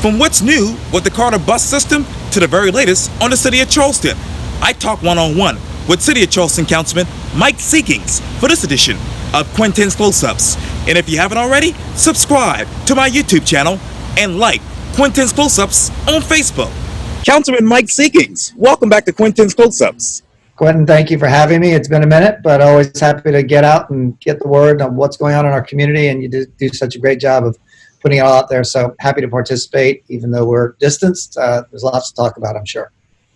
From what's new with the CARTA bus system to the very latest on the City of Charleston, I talk one-on-one with City of Charleston Councilman Mike Seekings for this edition of Quintin's Close-Ups. And if you haven't already, subscribe to my YouTube channel and like Quintin's Close-Ups on Facebook. Councilman Mike Seekings, welcome back to Quintin's Close-Ups. Quintin, thank you for having me. It's been a minute, but always happy to get out and get the word on what's going on in our community, and you do such a great job of putting it all out there. So happy to participate, even though we're distanced. There's lots to talk about, I'm sure.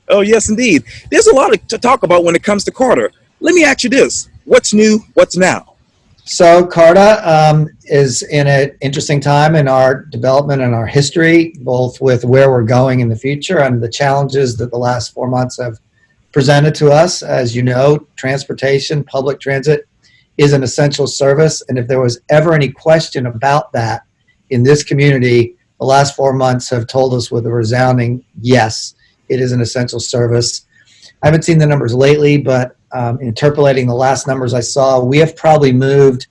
Oh, yes, indeed. There's a lot to talk about when it comes to CARTA. Let me ask you this. What's new? What's now? So CARTA is in an interesting time in our development and our history, both with where we're going in the future and the challenges that the last 4 months have presented to us. As you know, transportation, public transit is an essential service. And if there was ever any question about that in this community, the last 4 months have told us with a resounding yes, it is an essential service. I haven't seen the numbers lately, but interpolating the last numbers I saw, we have probably moved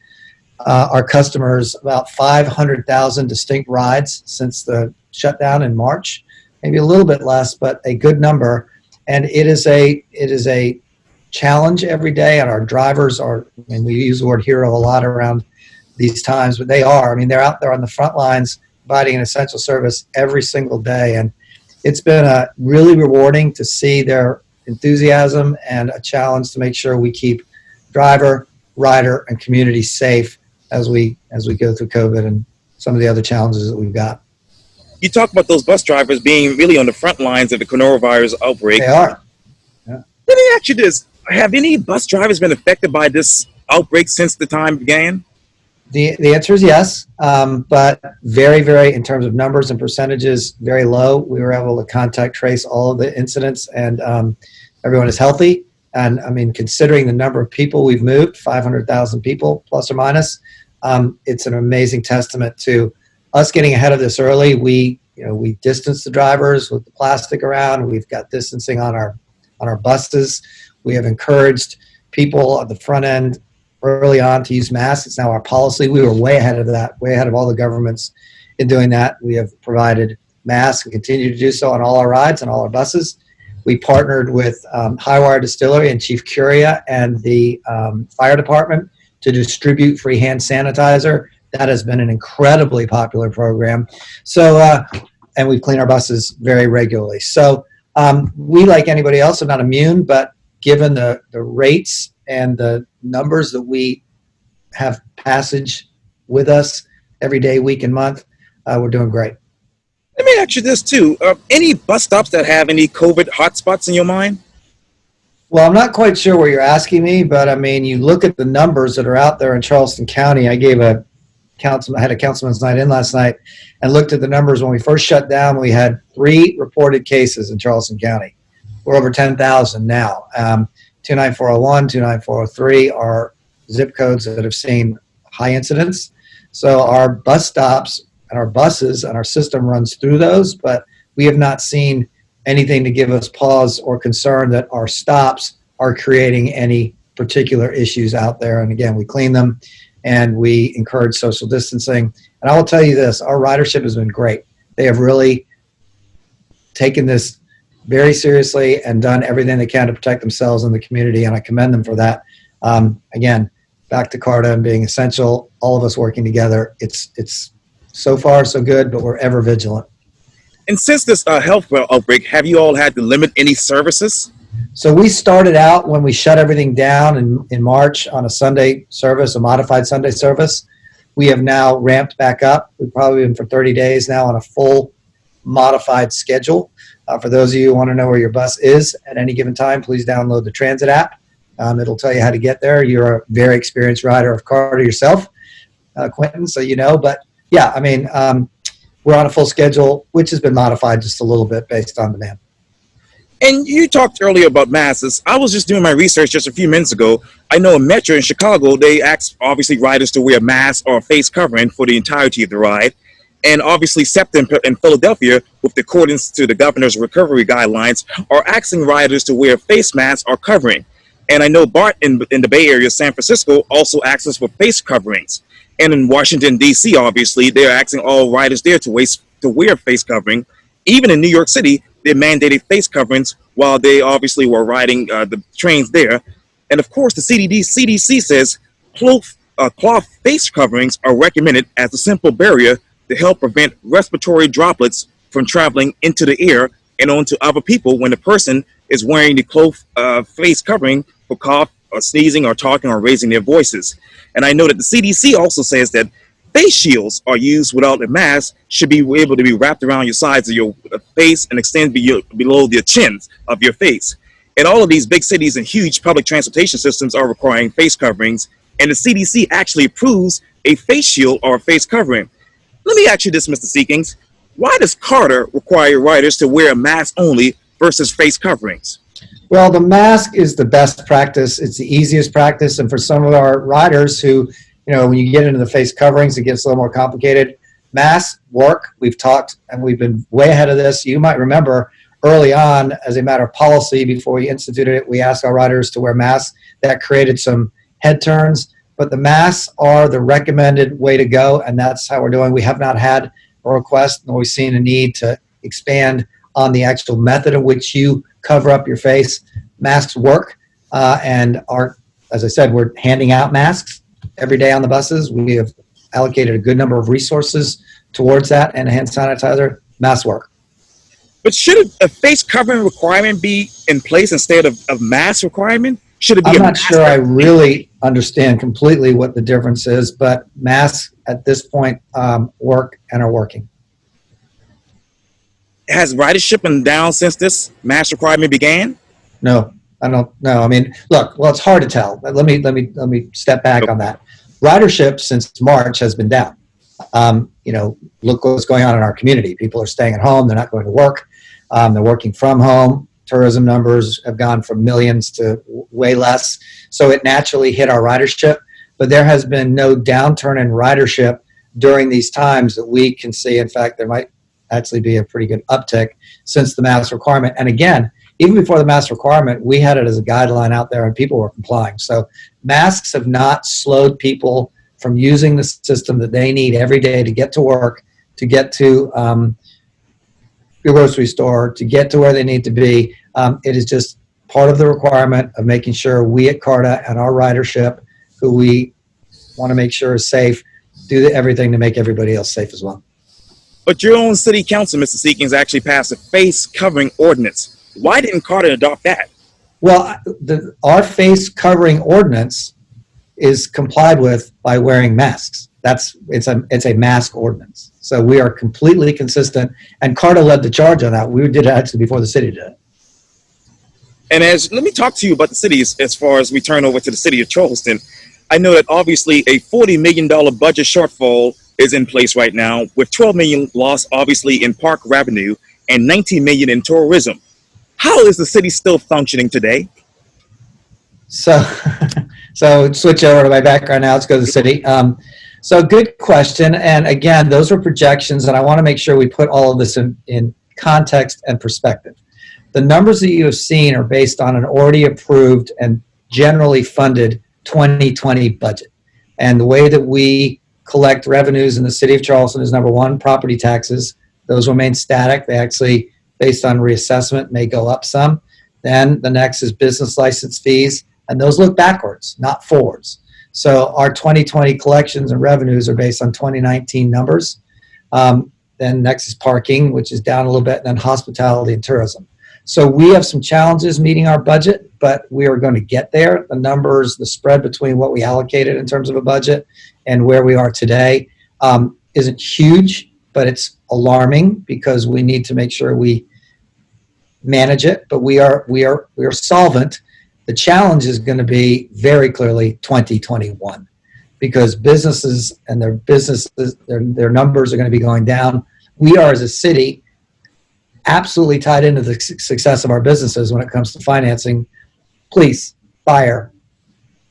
our customers about 500,000 distinct rides since the shutdown in March, maybe a little bit less, but a good number. And it is a challenge every day, and our drivers are, and we use the word hero a lot around these times, but they are. I mean, they're out there on the front lines providing an essential service every single day. And it's been really rewarding to see their enthusiasm and a challenge to make sure we keep driver, rider, and community safe as we go through COVID and some of the other challenges that we've got. You talk about those bus drivers being really on the front lines of the coronavirus outbreak. They are. Yeah. Let me ask you this. Have any bus drivers been affected by this outbreak since the time began? The answer is yes, but very, very, in terms of numbers and percentages, very low. We were able to contact trace all of the incidents, and everyone is healthy. And I mean, considering the number of people we've moved, 500,000 people plus or minus, it's an amazing testament to us getting ahead of this early. We distanced the drivers with the plastic around. We've got distancing on our buses. We have encouraged people at the front end early on to use masks. It's now our policy. We were way ahead of that, way ahead of all the governments in doing that. We have provided masks and continue to do so on all our rides and all our buses. We partnered with Highwire Distillery and Chief Curia and the fire department to distribute free hand sanitizer. That has been an incredibly popular program. So, and we clean our buses very regularly. So we, like anybody else, are not immune, but given the rates and the numbers that we have passage with us every day, week, and month, we're doing great. Let me ask you this too. Any bus stops that have any COVID hotspots in your mind? Well, I'm not quite sure what you're asking me, but I mean, you look at the numbers that are out there in Charleston County. I had a councilman's night in last night and looked at the numbers. When we first shut down, we had 3 reported cases in Charleston County. We're over 10,000 now. 29401, 29403 are zip codes that have seen high incidence. So our bus stops and our buses and our system runs through those, but we have not seen anything to give us pause or concern that our stops are creating any particular issues out there. And again, we clean them and we encourage social distancing. And I will tell you this, our ridership has been great. They have really taken this very seriously and done everything they can to protect themselves and the community, and I commend them for that. Again, back to CARTA and being essential, all of us working together. It's so far so good, but we're ever vigilant. And since this health outbreak, have you all had to limit any services? So we started out when we shut everything down in March on a Sunday service, a modified Sunday service. We have now ramped back up. We've probably been for 30 days now on a full modified schedule. For those of you who want to know where your bus is at any given time, please download the transit app. It'll tell you how to get there. You're a very experienced rider of CARTA yourself, Quintin, so you know. But yeah, I mean, we're on a full schedule, which has been modified just a little bit based on demand. And you talked earlier about masks. I was just doing my research just a few minutes ago. I know in Metro in Chicago, they ask obviously riders to wear a mask or a face covering for the entirety of the ride. And obviously SEPTA in Philadelphia, with the accordance to the governor's recovery guidelines, are asking riders to wear face masks or covering. And I know BART in the Bay Area, San Francisco, also asks for face coverings. And in Washington, D.C., obviously, they're asking all riders there to to wear a face covering. Even in New York City, they mandated face coverings while they obviously were riding the trains there. And of course, the CDC says cloth face coverings are recommended as a simple barrier to help prevent respiratory droplets from traveling into the air and onto other people when the person is wearing the cloth face covering for cough or sneezing or talking or raising their voices. And I know that the CDC also says that face shields are used without a mask should be able to be wrapped around your sides of your face and extend below the chins of your face. And all of these big cities and huge public transportation systems are requiring face coverings, and the CDC actually approves a face shield or a face covering. Let me ask you this, Mr. Seekings. Why does CARTA require riders to wear a mask only versus face coverings? Well, the mask is the best practice. It's the easiest practice. And for some of our riders who, when you get into the face coverings, it gets a little more complicated. Masks work. We've talked and we've been way ahead of this. You might remember early on, as a matter of policy, before we instituted it, we asked our riders to wear masks. That created some head turns. But the masks are the recommended way to go, and that's how we're doing. We have not had a request, nor we've seen a need to expand on the actual method in which you cover up your face. Masks work, and as I said, we're handing out masks every day on the buses. We have allocated a good number of resources towards that, and a hand sanitizer. Masks work. But should a face covering requirement be in place instead of mask requirement? Should it be? I'm not sure I really understand completely what the difference is, but masks at this point work and are working. Has ridership been down since this mask requirement began? No, I don't know. I mean, look, well, it's hard to tell. Let me step back on that. Ridership since March has been down. Look what's going on in our community. People are staying at home. They're not going to work. They're working from home. Tourism numbers have gone from millions to way less. So it naturally hit our ridership. But there has been no downturn in ridership during these times that we can see. In fact, there might actually be a pretty good uptick since the mask requirement. And again, even before the mask requirement, we had it as a guideline out there and people were complying. So masks have not slowed people from using the system that they need every day to get to work, to get to your grocery store, to get to where they need to be. It is just part of the requirement of making sure we at CARTA and our ridership, who we want to make sure is safe, do everything to make everybody else safe as well. But your own city council, Mr. Seekings, actually passed a face covering ordinance. Why didn't CARTA adopt that? Well, our face covering ordinance is complied with by wearing masks. It's a mask ordinance. So we are completely consistent, and CARTA led the charge on that. We did it actually before the city did it. And let me talk to you about the cities as far as we turn over to the city of Charleston. I know that obviously a $40 million budget shortfall is in place right now, with $12 million lost obviously in park revenue and $19 million in tourism. How is the city still functioning today? So switch over to my background now. Let's go to the city. So good question. And again, those were projections, and I want to make sure we put all of this in context and perspective. The numbers that you have seen are based on an already approved and generally funded 2020 budget. And the way that we collect revenues in the city of Charleston is, number one, property taxes. Those remain static. They actually, based on reassessment, may go up some. Then the next is business license fees, and those look backwards, not forwards. So our 2020 collections and revenues are based on 2019 numbers. Then next is parking, which is down a little bit, and then hospitality and tourism. So we have some challenges meeting our budget, but we are going to get there. The numbers, the spread between what we allocated in terms of a budget and where we are today isn't huge, but it's alarming because we need to make sure we manage it. But we are solvent. The challenge is going to be very clearly 2021, because businesses and their numbers are going to be going down. We are, as a city, absolutely tied into the success of our businesses when it comes to financing, police, fire,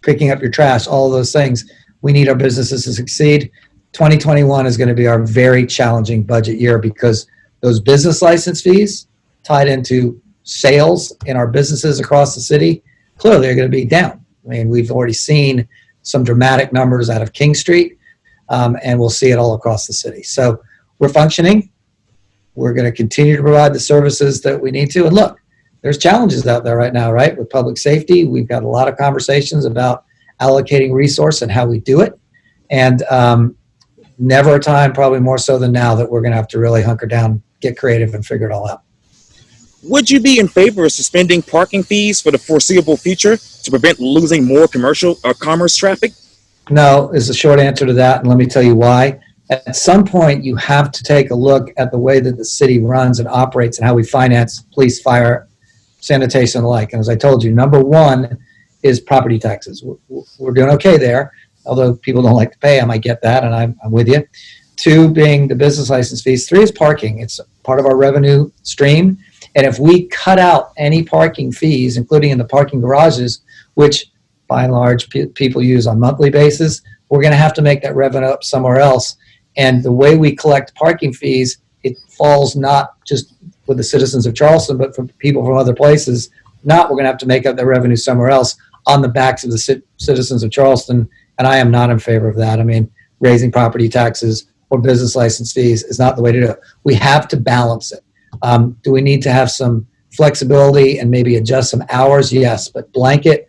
picking up your trash, all of those things. We need our businesses to succeed. 2021 is going to be our very challenging budget year because those business license fees tied into sales in our businesses across the city clearly are going to be down. I mean, we've already seen some dramatic numbers out of King Street, and we'll see it all across the city. So we're functioning. We're going to continue to provide the services that we need to. And look, there's challenges out there right now, right? With public safety, we've got a lot of conversations about allocating resource and how we do it. And never a time, probably more so than now, that we're going to have to really hunker down, get creative, and figure it all out. Would you be in favor of suspending parking fees for the foreseeable future to prevent losing more commercial or commerce traffic? No, is the short answer to that, and let me tell you why. At some point, you have to take a look at the way that the city runs and operates and how we finance police, fire, sanitation, and the like. And as I told you, number one is property taxes. We're doing okay there, although people don't like to pay them. I get that, and I'm with you. Two being the business license fees. Three is parking. It's part of our revenue stream. And if we cut out any parking fees, including in the parking garages, which by and large people use on a monthly basis, we're going to have to make that revenue up somewhere else. And the way we collect parking fees, it falls not just with the citizens of Charleston, but for people from other places. We're going to have to make up that revenue somewhere else on the backs of the citizens of Charleston. And I am not in favor of that. I mean, raising property taxes or business license fees is not the way to do it. We have to balance it. Do we need to have some flexibility and maybe adjust some hours? Yes, but blanket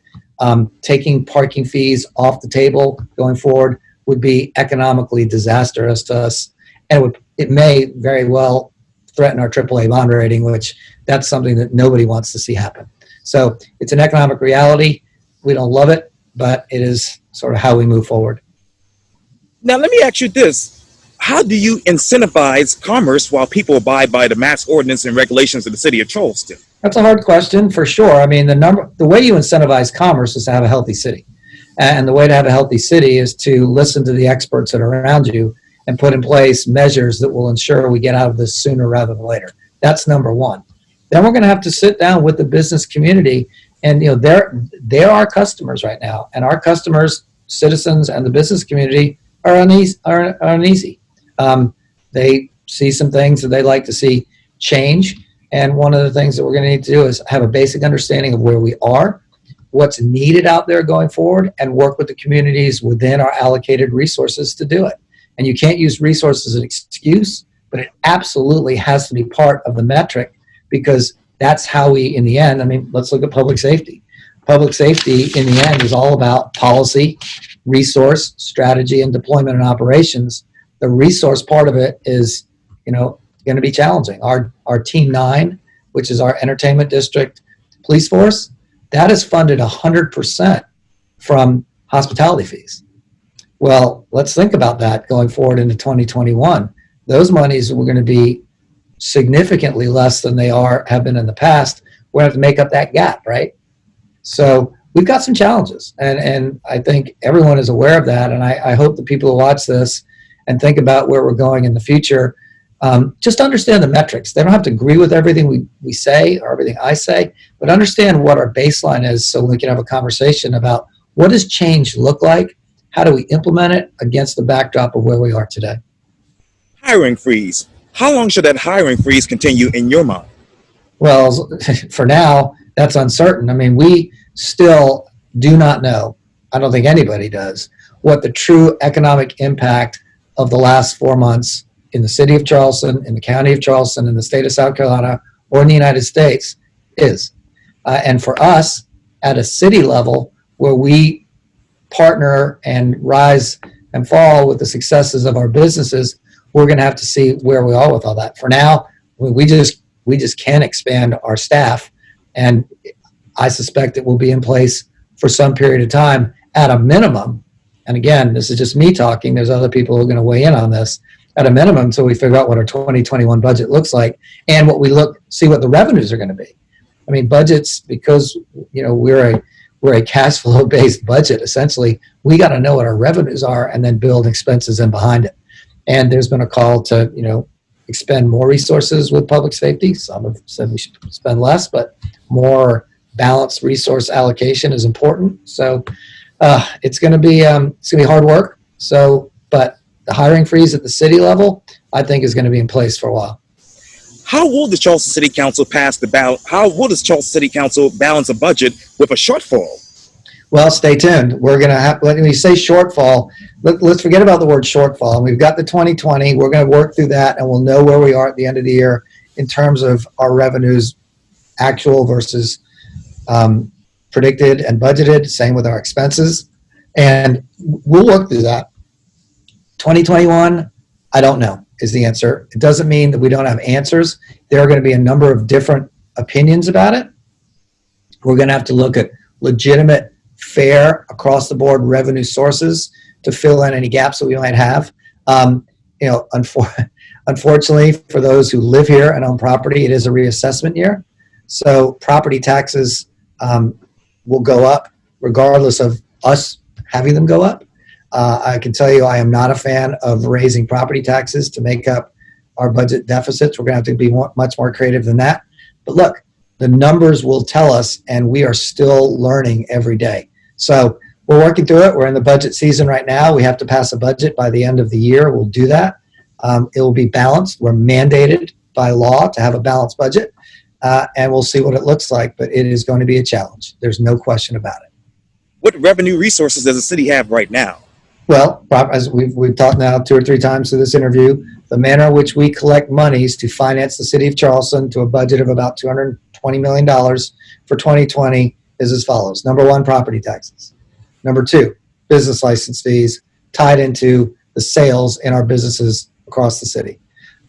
taking parking fees off the table going forward would be economically disastrous to us, and it may very well threaten our AAA bond rating, which that's something that nobody wants to see happen. So it's an economic reality. We don't love it, but it is sort of how we move forward. Now, let me ask you this. How do you incentivize commerce while people abide by the mass ordinance and regulations of the city of Charleston? That's a hard question for sure. I mean, the way you incentivize commerce is to have a healthy city. And the way to have a healthy city is to listen to the experts that are around you and put in place measures that will ensure we get out of this sooner rather than later. That's number one. Then we're going to have to sit down with the business community, and they're our customers right now, and our customers, citizens, and the business community are uneasy. They see some things that they'd like to see change, and one of the things that we're going to need to do is have a basic understanding of where we are, what's needed out there going forward, and work with the communities within our allocated resources to do it. And you can't use resources as an excuse, but it absolutely has to be part of the metric, because that's how we, in the end, I mean, let's look at public safety. Public safety, in the end, is all about policy, resource, strategy, and deployment and operations. The resource part of it is, going to be challenging. Our Team 9, which is our entertainment district police force, that is funded 100% from hospitality fees. Well, let's think about that going forward into 2021. Those monies were going to be significantly less than they have been in the past. We're going to have to make up that gap, right? So we've got some challenges, and I think everyone is aware of that. And I hope the people who watch this and think about where we're going in the future, just understand the metrics. They don't have to agree with everything we say or everything I say, but understand what our baseline is so we can have a conversation about what does change look like? How do we implement it against the backdrop of where we are today? Hiring freeze. How long should that hiring freeze continue in your mind? Well, for now, that's uncertain. I mean, we still do not know, I don't think anybody does, what the true economic impact of the last 4 months in the city of Charleston, in the county of Charleston, in the state of South Carolina, or in the United States is. And for us, at a city level, where we partner and rise and fall with the successes of our businesses, we're going to have to see where we are with all that. For now, we just can't expand our staff, and I suspect it will be in place for some period of time at a minimum. And again, this is just me talking. There's other people who are going to weigh in on this. At a minimum, until we figure out what our 2021 budget looks like and see what the revenues are going to be. I mean, budgets, because we're a cash flow based budget. Essentially, we got to know what our revenues are and then build expenses in behind it. And there's been a call to expend more resources with public safety. Some have said we should spend less, but more balanced resource allocation is important. So it's going to be hard work. But the hiring freeze at the city level, I think, is going to be in place for a while. How will the Charleston City Council balance a budget with a shortfall? Well, stay tuned. We're going to have, when we say shortfall, let's forget about the word shortfall. We've got the 2020. We're going to work through that, and we'll know where we are at the end of the year in terms of our revenues, actual versus predicted and budgeted. Same with our expenses. And we'll work through that. 2021, I don't know, is the answer. It doesn't mean that we don't have answers. There are going to be a number of different opinions about it. We're going to have to look at legitimate, fair, across the board revenue sources to fill in any gaps that we might have. Unfortunately, for those who live here and own property, it is a reassessment year. So property taxes will go up regardless of us having them go up. I can tell you I am not a fan of raising property taxes to make up our budget deficits. We're going to have to be much more creative than that. But look, the numbers will tell us, and we are still learning every day. So we're working through it. We're in the budget season right now. We have to pass a budget by the end of the year. We'll do that. It will be balanced. We're mandated by law to have a balanced budget, and we'll see what it looks like. But it is going to be a challenge. There's no question about it. What revenue resources does the city have right now? Well, as we've talked now 2 or 3 times through this interview, the manner in which we collect monies to finance the city of Charleston to a budget of about $220 million for 2020 is as follows. Number 1, property taxes. Number 2, business license fees tied into the sales in our businesses across the city.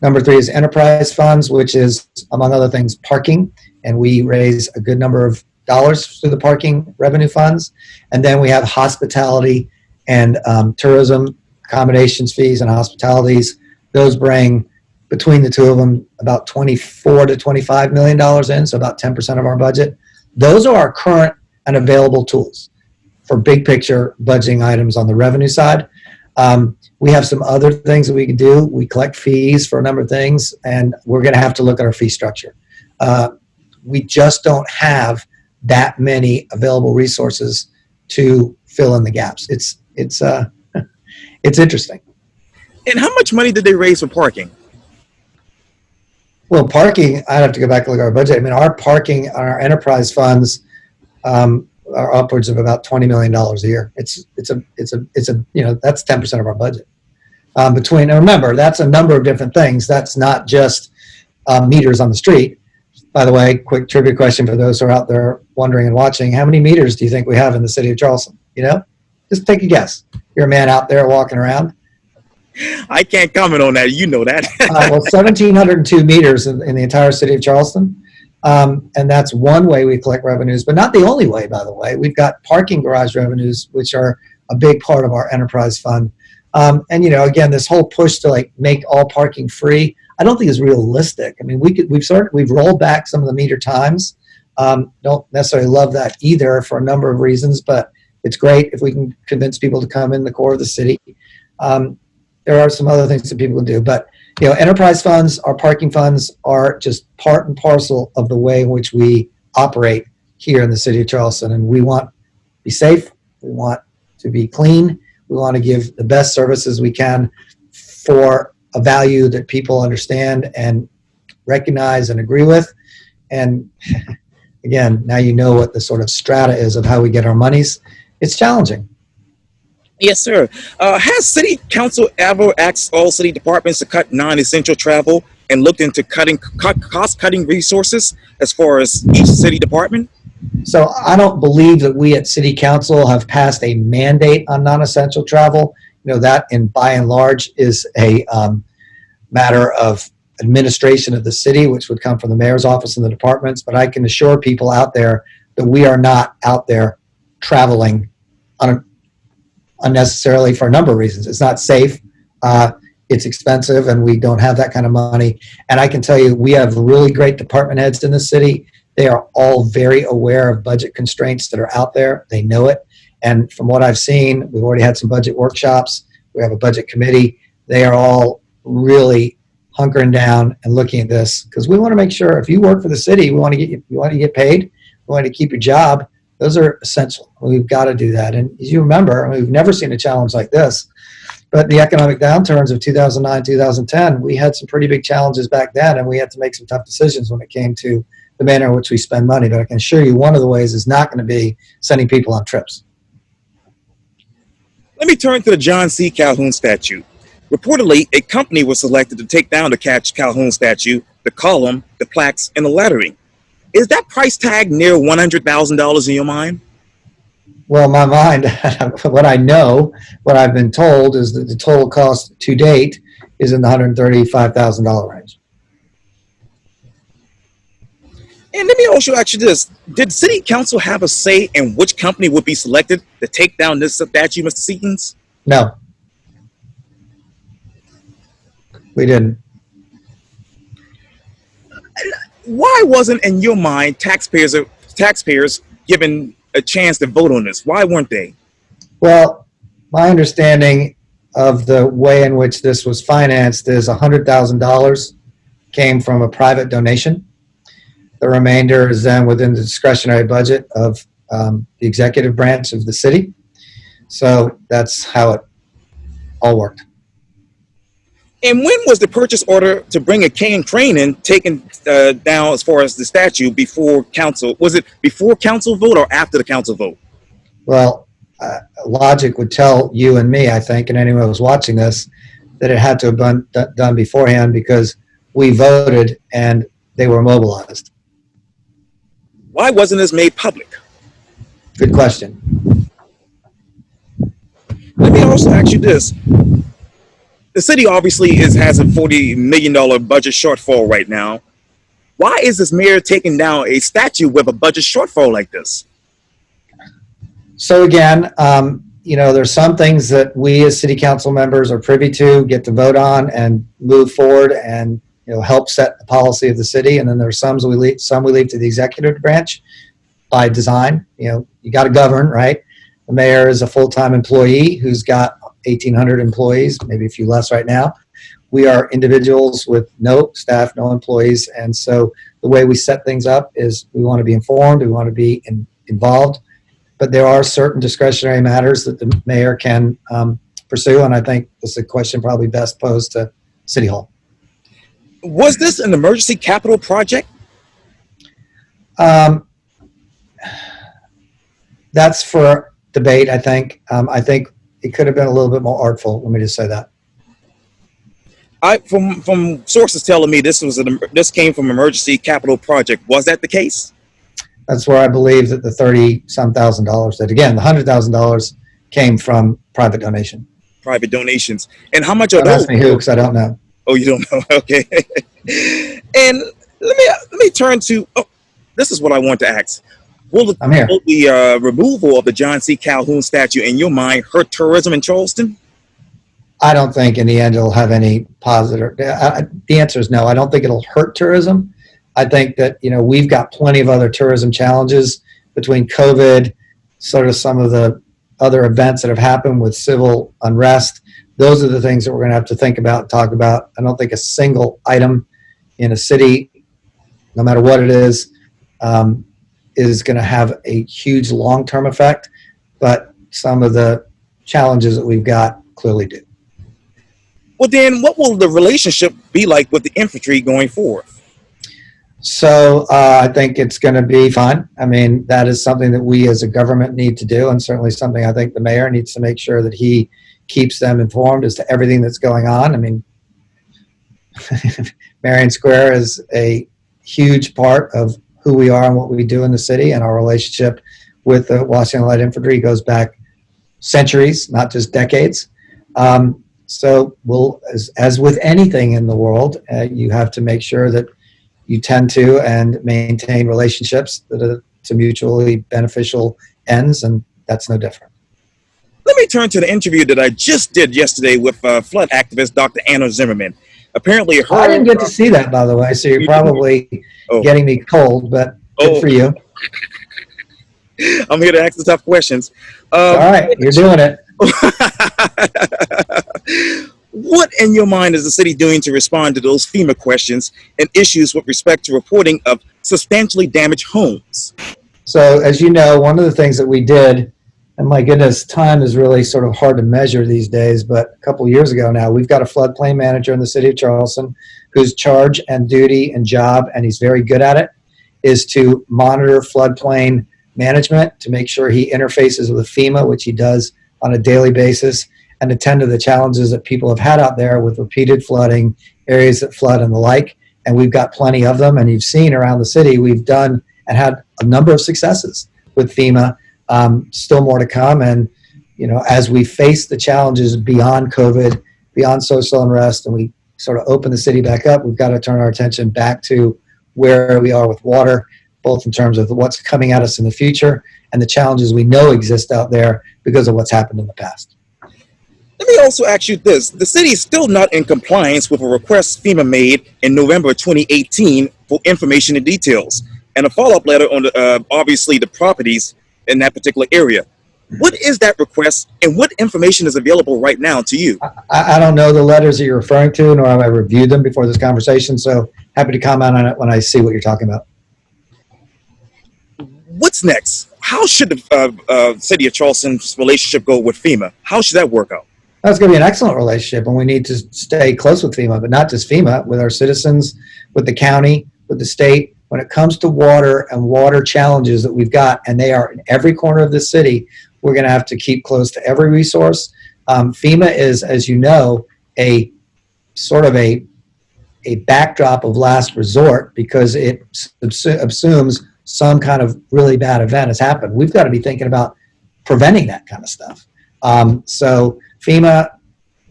Number 3 is enterprise funds, which is, among other things, parking. And we raise a good number of dollars through the parking revenue funds. And then we have hospitality and tourism, accommodations fees and hospitalities. Those bring, between the two of them, about $24 to $25 million in, so about 10% of our budget. Those are our current and available tools for big picture budgeting items on the revenue side. We have some other things that we can do. We collect fees for a number of things, and we're going to have to look at our fee structure. We just don't have that many available resources to fill in the gaps. It's interesting. And how much money did they raise for parking? Well, parking, I'd have to go back and look at our budget. I mean, our parking on our enterprise funds are upwards of about $20 million a year. It's that's 10% of our budget. And remember, that's a number of different things. That's not just meters on the street. By the way, quick trivia question for those who are out there wondering and watching: how many meters do you think we have in the city of Charleston? Just take a guess. You're a man out there walking around. I can't comment on that. You know that. Well, 1,702 meters in the entire city of Charleston. And that's one way we collect revenues, but not the only way, by the way. We've got parking garage revenues, which are a big part of our enterprise fund. And, again, this whole push to make all parking free, I don't think is realistic. I mean, we've rolled back some of the meter times. Don't necessarily love that either for a number of reasons, but it's great if we can convince people to come in the core of the city. There are some other things that people can do, but enterprise funds, our parking funds are just part and parcel of the way in which we operate here in the city of Charleston. And we want to be safe. We want to be clean. We want to give the best services we can for a value that people understand and recognize and agree with. And again, now you know what the sort of strata is of how we get our monies. It's challenging. Yes, sir. Has City Council ever asked all city departments to cut non-essential travel and looked into cost-cutting resources as far as each city department? So I don't believe that we at City Council have passed a mandate on non-essential travel. That by and large is a matter of administration of the city, which would come from the mayor's office and the departments. But I can assure people out there that we are not out there traveling unnecessarily for a number of reasons. It's not safe, it's expensive, and we don't have that kind of money. And I can tell you, we have really great department heads in the city. They are all very aware of budget constraints that are out there. They know it. And from what I've seen, we've already had some budget workshops. We have a budget committee. They are all really hunkering down and looking at this, because we want to make sure if you work for the city, we want to get paid. We want to keep your job. Those are essential. We've got to do that. And as you remember, we've never seen a challenge like this. But the economic downturns of 2009, 2010, we had some pretty big challenges back then, and we had to make some tough decisions when it came to the manner in which we spend money. But I can assure you one of the ways is not going to be sending people on trips. Let me turn to the John C. Calhoun statue. Reportedly, a company was selected to take down the Calhoun statue, the column, the plaques, and the lettering. Is that price tag near $100,000 in your mind? Well, in my mind, what I know, what I've been told is that the total cost to date is in the $135,000 range. And let me also ask you this. Did City Council have a say in which company would be selected to take down this statue, Mr. Seekins? No, we didn't. Why wasn't, in your mind, taxpayers given a chance to vote on this? Why weren't they? Well, my understanding of the way in which this was financed is $100,000 came from a private donation. The remainder is then within the discretionary budget of the executive branch of the city. So that's how it all worked. And when was the purchase order to bring a crane in taken down as far as the statue before council? Was it before council vote or after the council vote? Well, logic would tell you and me, I think, and anyone who was watching this, that it had to have been done beforehand because we voted and they were mobilized. Why wasn't this made public? Good question. Let me also ask you this. The city obviously has a $40 million budget shortfall right now. Why is this mayor taking down a statue with a budget shortfall like this? So again, there's some things that we as city council members are privy to, get to vote on and move forward and help set the policy of the city. And then there's some we leave to the executive branch by design. You got to govern, right? The mayor is a full-time employee who's got 1,800 employees, maybe a few less right now. We are individuals with no staff, no employees. And so the way we set things up is we want to be informed, we want to be involved, but there are certain discretionary matters that the mayor can pursue. And I think this is a question probably best posed to City Hall. Was this an emergency capital project? That's for debate, I think. I think it could have been a little bit more artful. Let me just say that. From sources telling me this came from emergency capital project. Was that the case? That's where I believe that the $30-some thousand that again, the $100,000 came from private donation. Private donations. And how much are Don't those? ask me who, because I don't know. Oh, you don't know? Okay. And let me turn to. Oh, this is what I want to ask. Will the removal of the John C. Calhoun statue, in your mind, hurt tourism in Charleston? I don't think in the end it'll have any positive. The answer is no. I don't think it'll hurt tourism. I think that we've got plenty of other tourism challenges between COVID, sort of some of the other events that have happened with civil unrest. Those are the things that we're going to have to think about and talk about. I don't think a single item in a city, no matter what it is going to have a huge long-term effect, but some of the challenges that we've got clearly do. Well, then what will the relationship be like with the infantry going forward? So I think it's going to be fine. I mean, that is something that we as a government need to do, and certainly something I think the mayor needs to make sure that he keeps them informed as to everything that's going on. I mean, Marion Square is a huge part of who we are and what we do in the city, and our relationship with the Washington Light Infantry goes back centuries, not just decades. So we'll, as with anything in the world, you have to make sure that you tend to and maintain relationships that are to mutually beneficial ends, and that's no different. Let me turn to the interview that I just did yesterday with flood activist Dr. Anna Zimmerman. Apparently, I didn't get to see that, by the way, so you're probably getting me cold, but good for you. I'm here to ask the tough questions. All right, you're doing it. What, in your mind, is the city doing to respond to those FEMA questions and issues with respect to reporting of substantially damaged homes? So, as you know, one of the things that we did, and my goodness, time is really sort of hard to measure these days, but a couple of years ago now, we've got a floodplain manager in the city of Charleston whose charge and duty and job, and he's very good at it, is to monitor floodplain management, to make sure he interfaces with FEMA, which he does on a daily basis and attend to the challenges that people have had out there with repeated flooding, areas that flood and the like. And we've got plenty of them. And you've seen around the city, we've done and had a number of successes with FEMA, still more to come. And, as we face the challenges beyond COVID, beyond social unrest, and we sort of open the city back up, we've got to turn our attention back to where we are with water, both in terms of what's coming at us in the future and the challenges we know exist out there because of what's happened in the past. Let me also ask you this. The city is still not in compliance with a request FEMA made in November 2018 for information and details and a follow-up letter on obviously the properties in that particular area. What is that request and what information is available right now to you? I don't know the letters that you're referring to, nor have I reviewed them before this conversation, so happy to comment on it when I see what you're talking about. What's next? How should the City of Charleston's relationship go with FEMA? How should that work out? That's going to be an excellent relationship, and we need to stay close with FEMA, but not just FEMA, with our citizens, with the county, with the state. When it comes to water and water challenges that we've got, and they are in every corner of the city, we're going to have to keep close to every resource. FEMA is, as you know, a sort of a backdrop of last resort because it assumes some kind of really bad event has happened. We've got to be thinking about preventing that kind of stuff. So FEMA,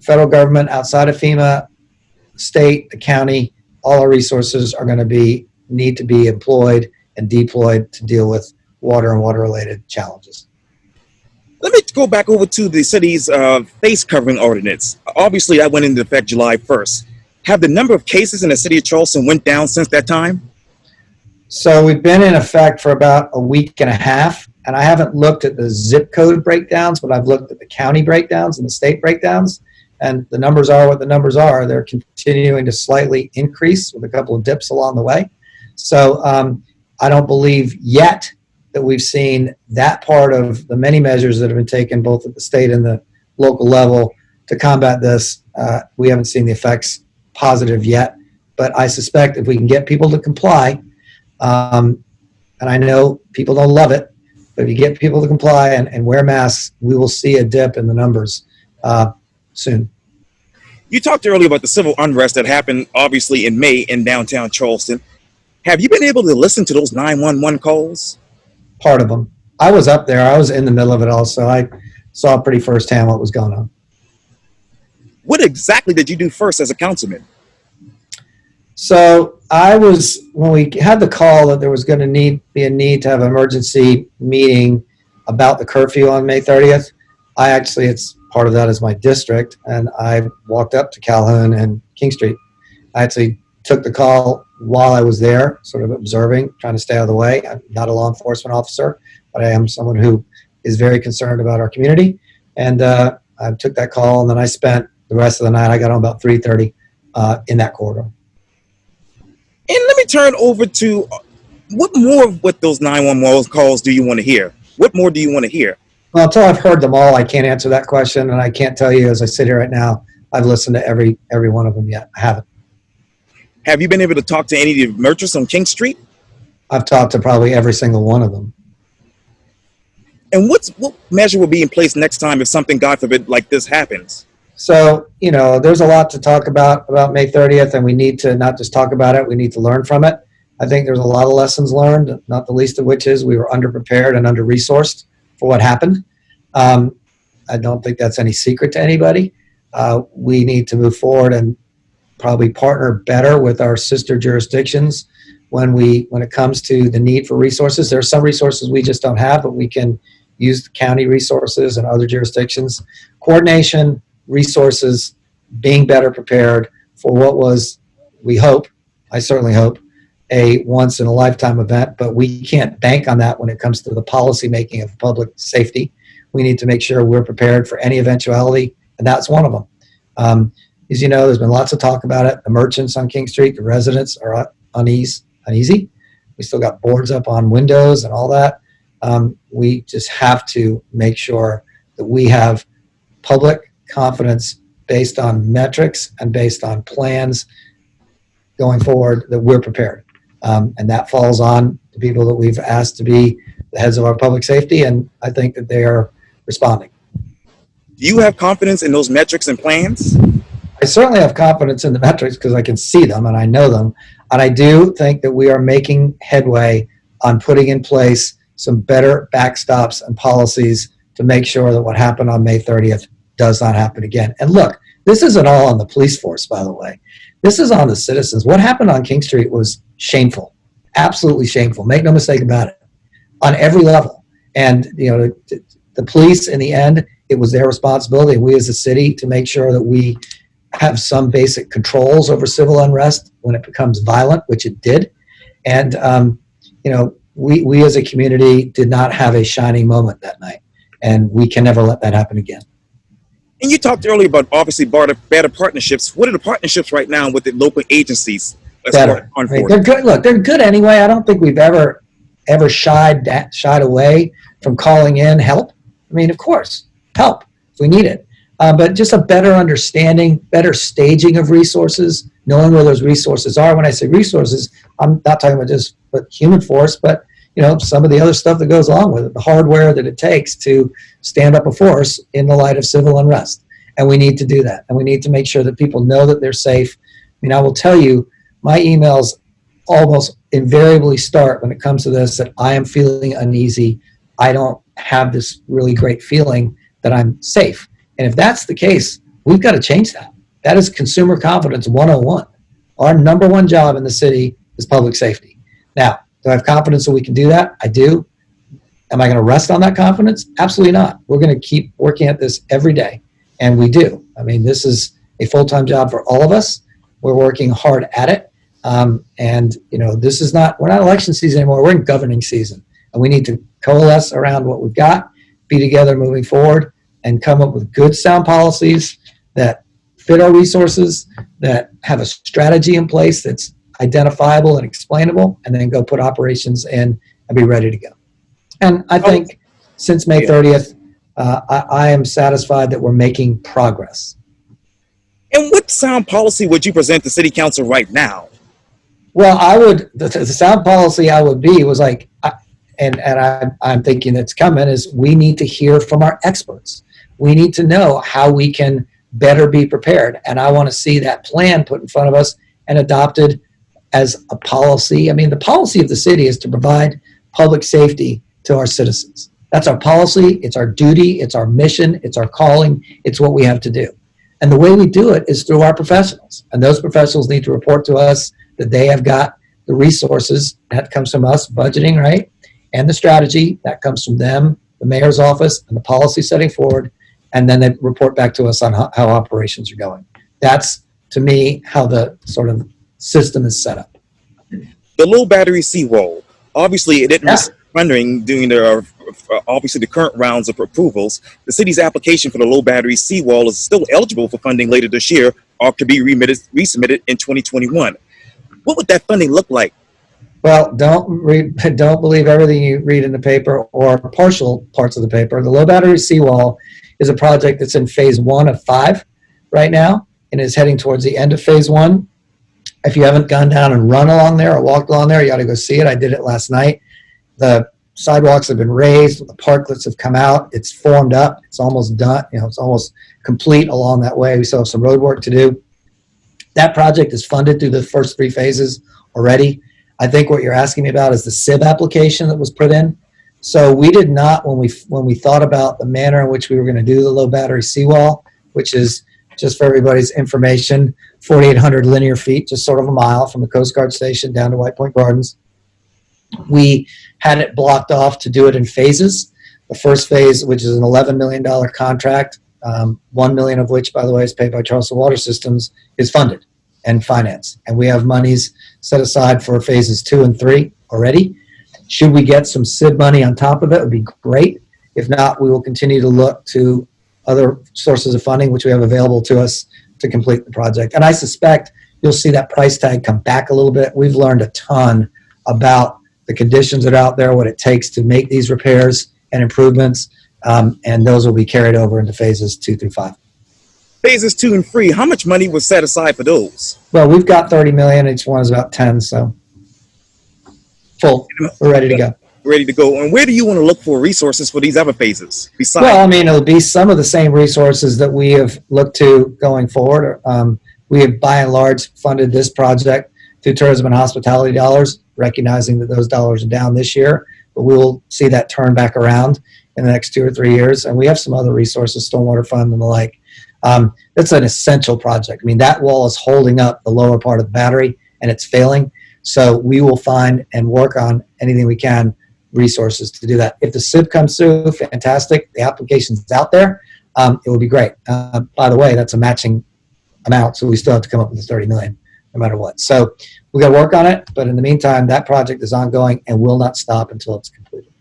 federal government, outside of FEMA, state, the county, all our resources are going to need to be employed and deployed to deal with water and water-related challenges. Let me go back over to the city's face covering ordinance. Obviously, that went into effect July 1st. Have the number of cases in the city of Charleston went down since that time? So we've been in effect for about a week and a half, and I haven't looked at the zip code breakdowns, but I've looked at the county breakdowns and the state breakdowns, and the numbers are what the numbers are. They're continuing to slightly increase with a couple of dips along the way. So I don't believe yet that we've seen that part of the many measures that have been taken both at the state and the local level to combat this. We haven't seen the effects positive yet, but I suspect if we can get people to comply, and I know people don't love it, but if you get people to comply and wear masks, we will see a dip in the numbers soon. You talked earlier about the civil unrest that happened obviously in May in downtown Charleston. Have you been able to listen to those 911 calls? Part of them. I was up there. I was in the middle of it all, so I saw pretty firsthand what was going on. What exactly did you do first as a councilman? So when we had the call that there was going to be a need to have an emergency meeting about the curfew on May 30th, it's part of that is my district, and I walked up to Calhoun and King Street. I actually took the call while I was there, sort of observing, trying to stay out of the way. I'm not a law enforcement officer, but I am someone who is very concerned about our community. And I took that call, and then I spent the rest of the night, I got home about 3:30 in that corridor. And let me turn over to what more of what those 911 calls do you want to hear? What more do you want to hear? Well, until I've heard them all, I can't answer that question, and I can't tell you as I sit here right now, I've listened to every one of them yet. I haven't. Have you been able to talk to any of the merchants on King Street? I've talked to probably every single one of them. And what measure will be in place next time if something, God forbid, like this happens? So, there's a lot to talk about May 30th, and we need to not just talk about it, we need to learn from it. I think there's a lot of lessons learned, not the least of which is we were underprepared and under-resourced for what happened. I don't think that's any secret to anybody. We need to move forward and probably partner better with our sister jurisdictions when it comes to the need for resources. There are some resources we just don't have, but we can use the county resources and other jurisdictions. Coordination, resources, being better prepared for what was, I certainly hope, a once-in-a-lifetime event, but we can't bank on that when it comes to the policy making of public safety. We need to make sure we're prepared for any eventuality, and that's one of them. As you know, there's been lots of talk about it. The merchants on King Street, the residents are uneasy. We still got boards up on windows and all that. We just have to make sure that we have public confidence based on metrics and based on plans going forward that we're prepared. And that falls on the people that we've asked to be the heads of our public safety, and I think that they are responding. Do you have confidence in those metrics and plans? I certainly have confidence in the metrics because I can see them and I know them. And I do think that we are making headway on putting in place some better backstops and policies to make sure that what happened on May 30th does not happen again. And look, this isn't all on the police force, by the way. This is on the citizens. What happened on King Street was shameful, absolutely shameful. Make no mistake about it, on every level. And the police, in the end, it was their responsibility, and we as a city, to make sure that we have some basic controls over civil unrest when it becomes violent, which it did. And we as a community did not have a shining moment that night, and we can never let that happen again. And you talked earlier about obviously better partnerships. What are the partnerships right now with the local agencies? Better. I mean, they're good. Look, they're good anyway. I don't think we've ever shied away from calling in help. I mean, of course, help if we need it. But just a better understanding, better staging of resources, knowing where those resources are. When I say resources, I'm not talking about just human force, but some of the other stuff that goes along with it, the hardware that it takes to stand up a force in the light of civil unrest. And we need to do that. And we need to make sure that people know that they're safe. I mean, I will tell you, my emails almost invariably start when it comes to this that I am feeling uneasy. I don't have this really great feeling that I'm safe. And if that's the case, we've got to change that. That is consumer confidence 101. Our number one job in the city is public safety. Now, do I have confidence that we can do that? I do. Am I going to rest on that confidence? Absolutely not. We're going to keep working at this every day. And we do. I mean, this is a full-time job for all of us. We're working hard at it. This is we're not election season anymore. We're in governing season. And we need to coalesce around what we've got, be together moving forward, and come up with good, sound policies that fit our resources, that have a strategy in place that's identifiable and explainable, and then go put operations in and be ready to go. And I think since May 30th, I am satisfied that we're making progress. And what sound policy would you present to City Council right now? Well, the sound policy I would be was like, I'm thinking it's coming, is we need to hear from our experts. We need to know how we can better be prepared. And I want to see that plan put in front of us and adopted as a policy. I mean, the policy of the city is to provide public safety to our citizens. That's our policy. It's our duty. It's our mission. It's our calling. It's what we have to do. And the way we do it is through our professionals. And those professionals need to report to us that they have got the resources. That comes from us, budgeting, right? And the strategy, that comes from them, the mayor's office, and the policy setting forward. And then they report back to us on how operations are going. That's, to me, how the sort of system is set up. The low battery seawall. Obviously, it didn't receive funding during the current rounds of approvals. The city's application for the low battery seawall is still eligible for funding later this year, or could be resubmitted in 2021. What would that funding look like? Well, don't believe everything you read in the paper or partial parts of the paper. The low battery seawall is a project that's in phase 1 of 5 right now and is heading towards the end of phase 1. If you haven't gone down and run along there or walked along there, you ought to go see it. I did it last night. The sidewalks have been raised. The parklets have come out. It's formed up. It's almost done. It's almost complete along that way. We still have some road work to do. That project is funded through the first 3 phases already. I think what you're asking me about is the SIB application that was put in. So we did not, when we thought about the manner in which we were going to do the low battery seawall, which is, just for everybody's information, 4,800 linear feet, just sort of a mile from the Coast Guard station down to White Point Gardens. We had it blocked off to do it in phases. The first phase, which is an $11 million contract, $1 million of which, by the way, is paid by Charleston Water Systems, is funded and financed. And we have monies set aside for phases 2 and 3 already. Should we get some SIB money on top of it, it would be great. If not, we will continue to look to other sources of funding which we have available to us to complete the project. And I suspect you'll see that price tag come back a little bit. We've learned a ton about the conditions that are out there, what it takes to make these repairs and improvements, and those will be carried over into phases 2 through 5. Phases 2 and 3, how much money was set aside for those? Well, we've got $30 million. Each one is about 10, so full. We're ready to go. ready to go. And where do you want to look for resources for these other phases? Besides, Well, I mean, it'll be some of the same resources that we have looked to going forward. We have, by and large, funded this project through tourism and hospitality dollars, recognizing that those dollars are down this year, but we will see that turn back around in the next 2 or 3 years. And we have some other resources, stormwater fund and the like. It's an essential project. I mean, that wall is holding up the lower part of the battery, and it's failing. So we will find and work on anything we can, resources to do that. If the SIB comes through, fantastic. The application's out there. It would be great. By the way, that's a matching amount, so we still have to come up with the 30 million no matter what. So we got to work on it, but in the meantime, that project is ongoing and will not stop until it's completed.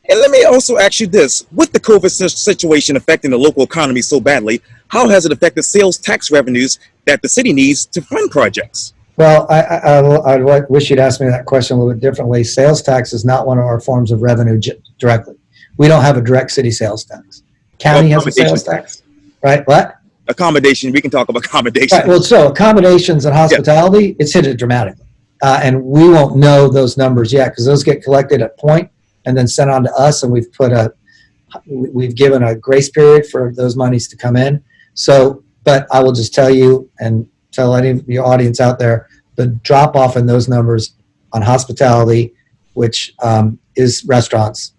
and let me also ask you this: with the COVID situation affecting the local economy so badly, how has it affected sales tax revenues that the city needs to fund projects? Well, I wish you'd ask me that question a little bit differently. Sales tax is not one of our forms of revenue directly. We don't have a direct city sales tax. County has a sales tax, right? What? Accommodation. We can talk about accommodation. Right, well, so accommodations and hospitality, it's hit it dramatically. And we won't know those numbers yet because those get collected at point and then sent on to us, and we've given a grace period for those monies to come in. So, but I will just tell you and tell any of your audience out there, the drop off in those numbers on hospitality, which is restaurants,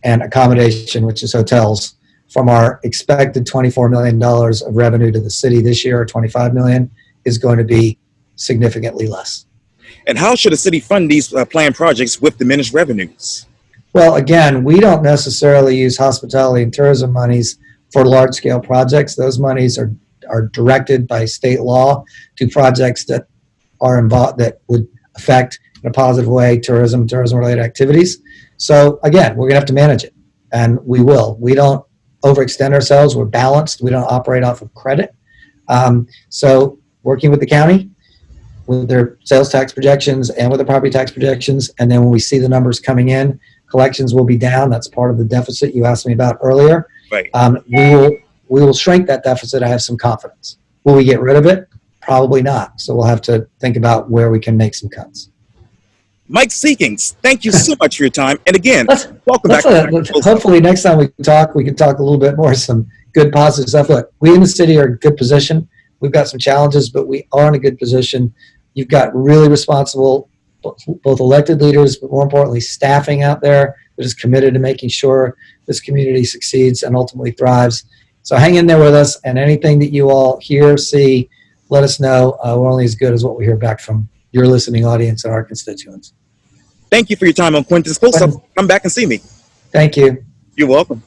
and accommodation, which is hotels, from our expected $24 million of revenue to the city this year, or $25 million, is going to be significantly less. And how should a city fund these planned projects with diminished revenues? Well, again, we don't necessarily use hospitality and tourism monies for large-scale projects. Those monies are directed by state law to projects that are involved, that would affect in a positive way tourism-related activities. So again, we're going to have to manage it, and we will. We don't overextend ourselves. We're balanced. We don't operate off of credit. So working with the county, with their sales tax projections and with the property tax projections, and then when we see the numbers coming in, collections will be down. That's part of the deficit you asked me about earlier. Right. We will shrink that deficit. I have some confidence. Will we get rid of it? Probably not. So we'll have to think about where we can make some cuts. Mike Seekings, thank you so much for your time. And again, welcome back. Hopefully next time we can talk a little bit more, some good positive stuff. Look, we in the city are in a good position. We've got some challenges, but we are in a good position. You've got really responsible, both elected leaders, but more importantly, staffing out there that is committed to making sure this community succeeds and ultimately thrives. So hang in there with us, and anything that you all hear, see, let us know. We're only as good as what we hear back from your listening audience and our constituents. Thank you for your time on Quintin's Close-Up. Come back and see me. Thank you. You're welcome.